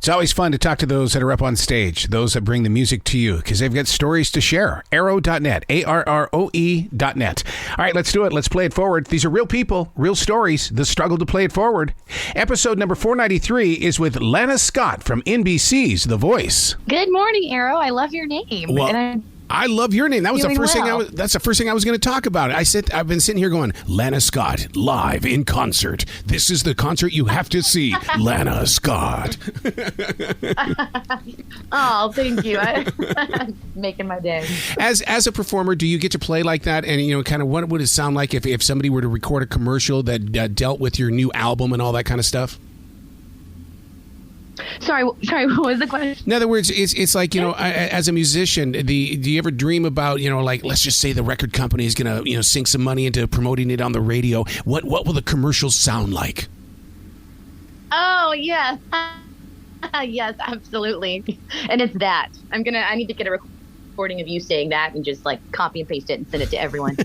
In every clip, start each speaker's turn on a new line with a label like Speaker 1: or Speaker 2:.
Speaker 1: It's always fun to talk to those that are up on stage, those that bring the music to you, because they've got stories to share. Arrow.net, ARROE.net. All right, let's do it. Let's play it forward. These are real people, real stories, the struggle to play it forward. Episode number 493 is with Lana Scott from NBC's The Voice.
Speaker 2: Good morning, Arrow. I love your name.
Speaker 1: Well, I love your name. That was the first thing that's the first thing I was going to talk about. I've been sitting here going, Lana Scott live in concert. This is the concert you have to see. Lana Scott.
Speaker 2: Oh, thank you. Making my day.
Speaker 1: As a performer, do you get to play like that? And kind of what would it sound like if somebody were to record a commercial that dealt with your new album and all that kind of stuff?
Speaker 2: Sorry, what was the question?
Speaker 1: In other words, it's like, as a musician, do you ever dream about, like, let's just say the record company is going to, sink some money into promoting it on the radio. What will the commercials sound like?
Speaker 2: Oh, yes. Yes, absolutely. And it's that. I need to get a recording of you saying that and just like copy and paste it and send it to everyone.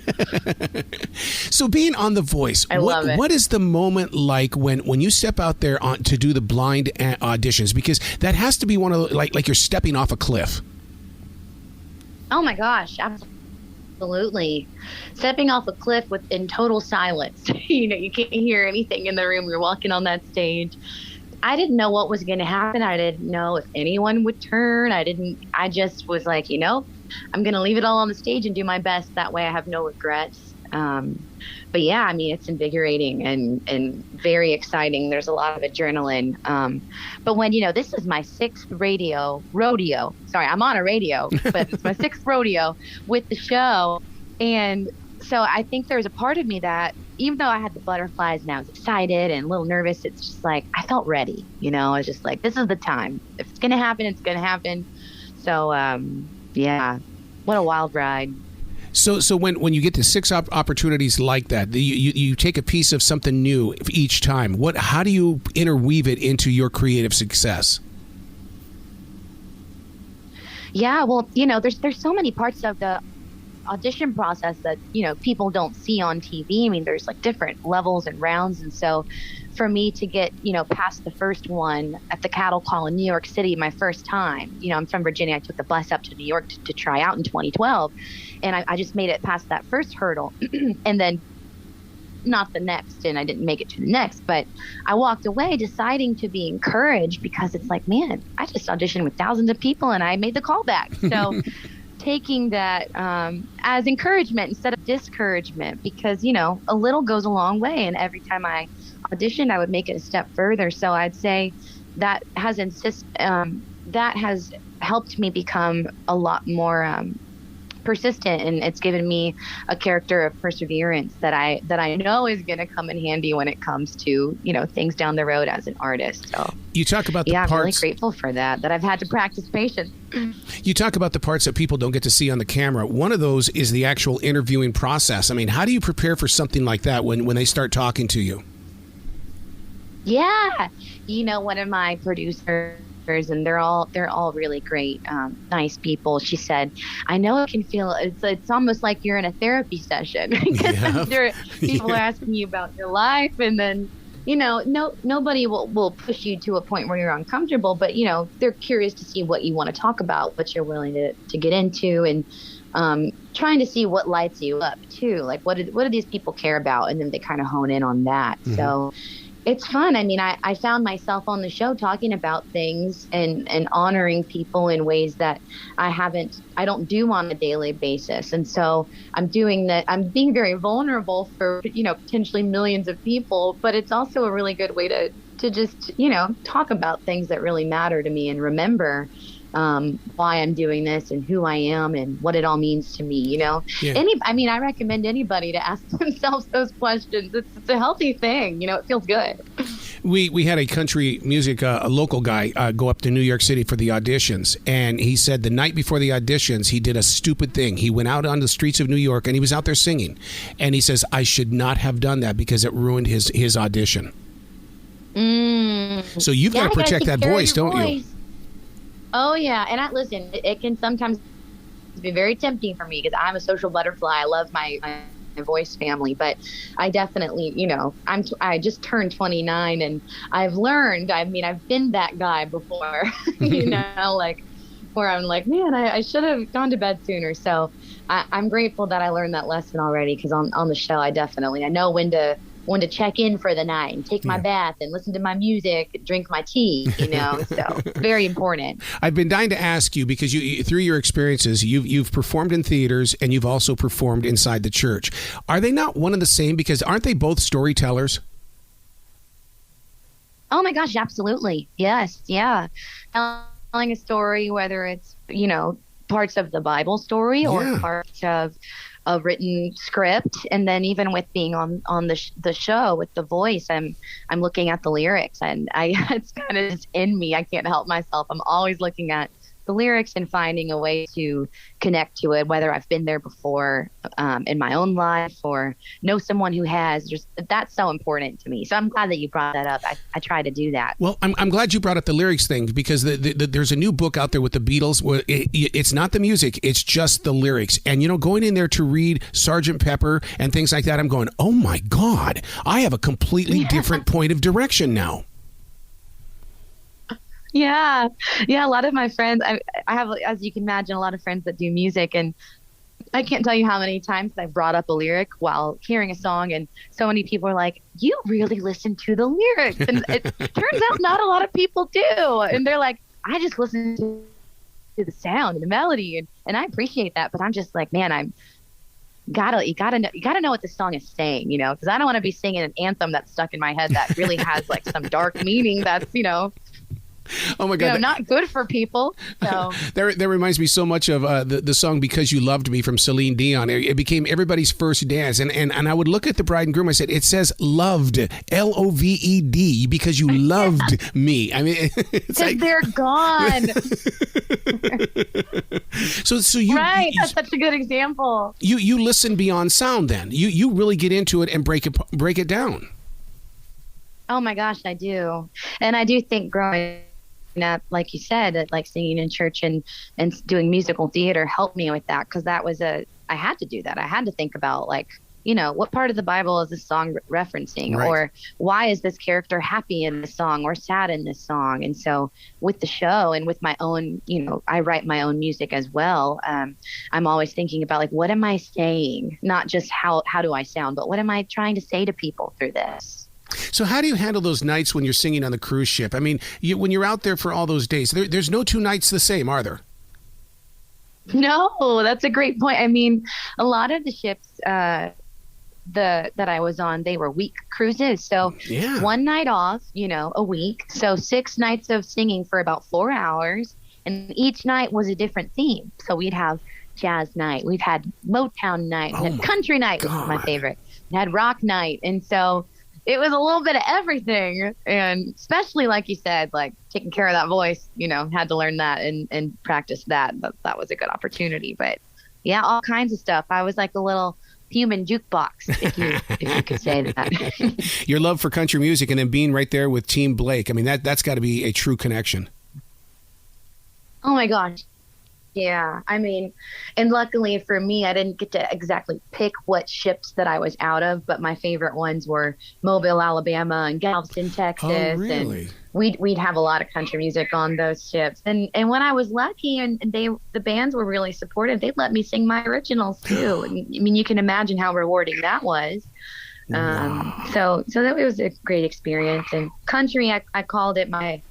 Speaker 1: So being on The Voice,
Speaker 2: love it.
Speaker 1: What is the moment like when you step out there to do the blind auditions? Because that has to be one of like you're stepping off a cliff.
Speaker 2: Oh my gosh, absolutely. Stepping off a cliff in total silence. You can't hear anything in the room. You're walking on that stage. I didn't know what was going to happen. I didn't know if anyone would turn. I just was like, I'm going to leave it all on the stage and do my best. That way I have no regrets. But yeah, it's invigorating and very exciting. There's a lot of adrenaline. But when, this is my sixth rodeo. Sorry, I'm on a radio, but it's my sixth rodeo with the show. And so I think there's a part of me that, even though I had the butterflies and I was excited and a little nervous, it's just like I felt ready. I was just like, this is the time. If it's going to happen, it's going to happen. So, yeah, what a wild ride.
Speaker 1: So when you get to six opportunities like that, you take a piece of something new each time. How do you interweave it into your creative success? Yeah,
Speaker 2: well, there's so many parts of the audition process that people don't see on TV. There's like different levels and rounds, and so for me to get past the first one at the Cattle Call in New York City, my first time, I'm from Virginia. I took the bus up to New York to try out in 2012, and I just made it past that first hurdle, and then not the next, and I didn't make it to the next, but I walked away deciding to be encouraged, because it's like, man, I just auditioned with thousands of people and I made the callback. So taking that as encouragement instead of discouragement, because a little goes a long way, and every time I auditioned I would make it a step further. So I'd say that has helped me become a lot more persistent, and it's given me a character of perseverance that I know is going to come in handy when it comes to things down the road as an artist. So
Speaker 1: you talk about the
Speaker 2: parts. I'm really
Speaker 1: grateful
Speaker 2: for that I've had to practice patience.
Speaker 1: You talk about the parts that people don't get to see on the camera. One of those is the actual interviewing process. How do you prepare for something like that when they start talking to you?
Speaker 2: Yeah, one of my producers, and they're all really great, nice people. She said, I know it can feel, it's almost like you're in a therapy session, because people are asking you about your life, and then nobody will push you to a point where you're uncomfortable, but they're curious to see what you want to talk about, what you're willing to get into, and trying to see what lights you up too, like what do these people care about, and then they kind of hone in on that. Mm-hmm. So it's fun. I found myself on the show talking about things and honoring people in ways that I don't do on a daily basis. And so I'm doing that. I'm being very vulnerable for, potentially millions of people, but it's also a really good way to just, talk about things that really matter to me and remember why I'm doing this and who I am and what it all means to me, Yeah. I recommend anybody to ask themselves those questions. It's a healthy thing, it feels good.
Speaker 1: We had a country music, a local guy, go up to New York City for the auditions, and he said the night before the auditions, he did a stupid thing. He went out on the streets of New York, and he was out there singing, and he says, I should not have done that because it ruined his audition. So you've got to protect that voice, don't you?
Speaker 2: Oh, yeah. And listen, it can sometimes be very tempting for me because I'm a social butterfly. I love my voice family, but I definitely, I just turned 29 and I've learned, I've been that guy before, like where I'm like, man, I should have gone to bed sooner. So I'm grateful that I learned that lesson already, because on the show, I know when to check in for the night and take my bath and listen to my music, drink my tea, so very important.
Speaker 1: I've been dying to ask you, because through your experiences, you've performed in theaters and you've also performed inside the church. Are they not one and the same? Because aren't they both storytellers?
Speaker 2: Oh my gosh, absolutely. Yes. Yeah. Telling a story, whether it's, parts of the Bible story or parts of a written script, and then even with being on the show with the voice, I'm looking at the lyrics, and it's kind of just in me. I can't help myself. I'm always looking at the lyrics and finding a way to connect to it, whether I've been there before in my own life or know someone who has. That's so important to me. So I'm glad that you brought that up. I try to do that.
Speaker 1: Well, I'm glad you brought up the lyrics thing, because there's a new book out there with the Beatles where it's not the music, it's just the lyrics. And, going in there to read Sgt. Pepper and things like that, I'm going, oh my God, I have a completely different point of direction now.
Speaker 2: Yeah. A lot of my friends, I have, as you can imagine, a lot of friends that do music, and I can't tell you how many times I've brought up a lyric while hearing a song, and so many people are like, you really listen to the lyrics. And it turns out not a lot of people do. And they're like, I just listen to the sound and the melody, and I appreciate that. But I'm just like, man, you gotta know what the song is saying, because I don't want to be singing an anthem that's stuck in my head that really has like some dark meaning that's,
Speaker 1: oh my God,
Speaker 2: not good for people. So
Speaker 1: that reminds me so much of the song "Because You Loved Me" from Celine Dion. It became everybody's first dance, and I would look at the bride and groom. I said, "It says loved, Loved, because you loved me." I mean, it's like
Speaker 2: they're gone.
Speaker 1: So you
Speaker 2: right? That's such a good example.
Speaker 1: You listen beyond sound. Then you really get into it and break it down.
Speaker 2: Oh my gosh, I do, and I do think growing up, like you said, that like singing in church and doing musical theater helped me with that, because that was I had to do that. I had to think about like, what part of the Bible is this song referencing,
Speaker 1: right,
Speaker 2: or why is this character happy in this song or sad in this song? And so with the show and with my own, I write my own music as well. I'm always thinking about like, what am I saying? Not just how do I sound, but what am I trying to say to people through this?
Speaker 1: So how do you handle those nights when you're singing on the cruise ship? I mean, when you're out there for all those days, there's no two nights the same, are there?
Speaker 2: No, that's a great point. I mean, a lot of the ships that I was on, they were week cruises. So one night off, a week. So 6 nights of singing for about 4 hours. And each night was a different theme. So we'd have jazz night. We've had Motown night. We had country night, which is my favorite. We had rock night. And so it was a little bit of everything, and especially like you said, like taking care of that voice, had to learn that and practice that. That was a good opportunity. But yeah, all kinds of stuff. I was like a little human jukebox, if you could say that.
Speaker 1: Your love for country music, and then being right there with Team Blake. I mean, that's got to be a true connection.
Speaker 2: Oh my gosh. Yeah, I mean, and luckily for me, I didn't get to exactly pick what ships that I was out of, but my favorite ones were Mobile, Alabama, and Galveston, Texas.
Speaker 1: Oh, really?
Speaker 2: And we'd have a lot of country music on those ships. And when I was lucky and the bands were really supportive, they'd let me sing my originals too. And, I mean, you can imagine how rewarding that was.
Speaker 1: Wow.
Speaker 2: So that was a great experience. And country, I called it my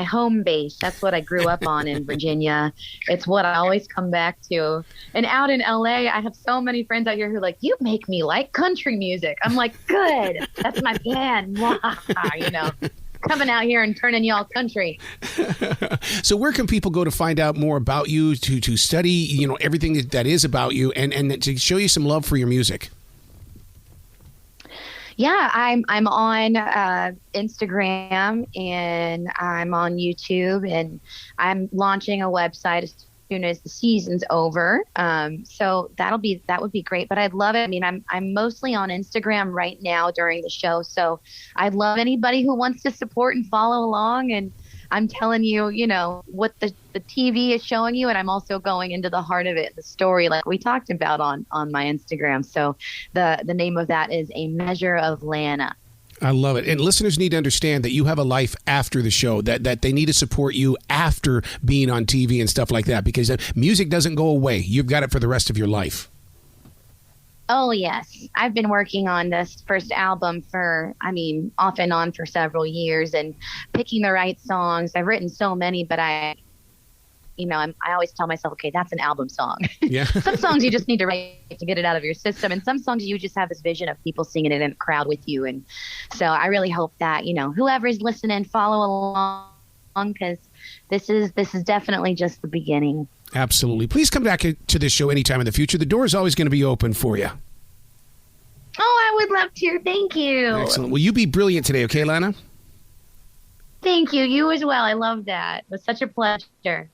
Speaker 2: home base. That's what I grew up on in Virginia. It's what I always come back to. And out in LA, I have so many friends out here who are like, you make me like country music. I'm like, good. That's my plan. Coming out here and turning y'all country.
Speaker 1: So where can people go to find out more about you, to study, everything that is about you, and to show you some love for your music?
Speaker 2: Yeah, I'm on Instagram and I'm on YouTube, and I'm launching a website as soon as the season's over. So that would be great. But I'd love it. I mean, I'm mostly on Instagram right now during the show. So I'd love anybody who wants to support and follow along. And I'm telling you, what the TV is showing you, and I'm also going into the heart of it, the story, like we talked about on my Instagram. So the name of that is A Measure of Lana.
Speaker 1: I love it. And listeners need to understand that you have a life after the show, that they need to support you after being on TV and stuff like that, because music doesn't go away. You've got it for the rest of your life.
Speaker 2: Oh, yes. I've been working on this first album off and on for several years, and picking the right songs. I've written so many, but I always tell myself, okay, that's an album song.
Speaker 1: Yeah.
Speaker 2: Some songs you just need to write to get it out of your system, and some songs you just have this vision of people singing it in a crowd with you. And so I really hope that, whoever's listening, follow along, because this is definitely just the beginning.
Speaker 1: Absolutely. Please come back to this show anytime in the future. The door is always going to be open for you.
Speaker 2: Oh, I would love to. Thank you.
Speaker 1: Excellent. Will you be brilliant today, okay, Lana?
Speaker 2: Thank you. You as well. I love that. It was such a pleasure.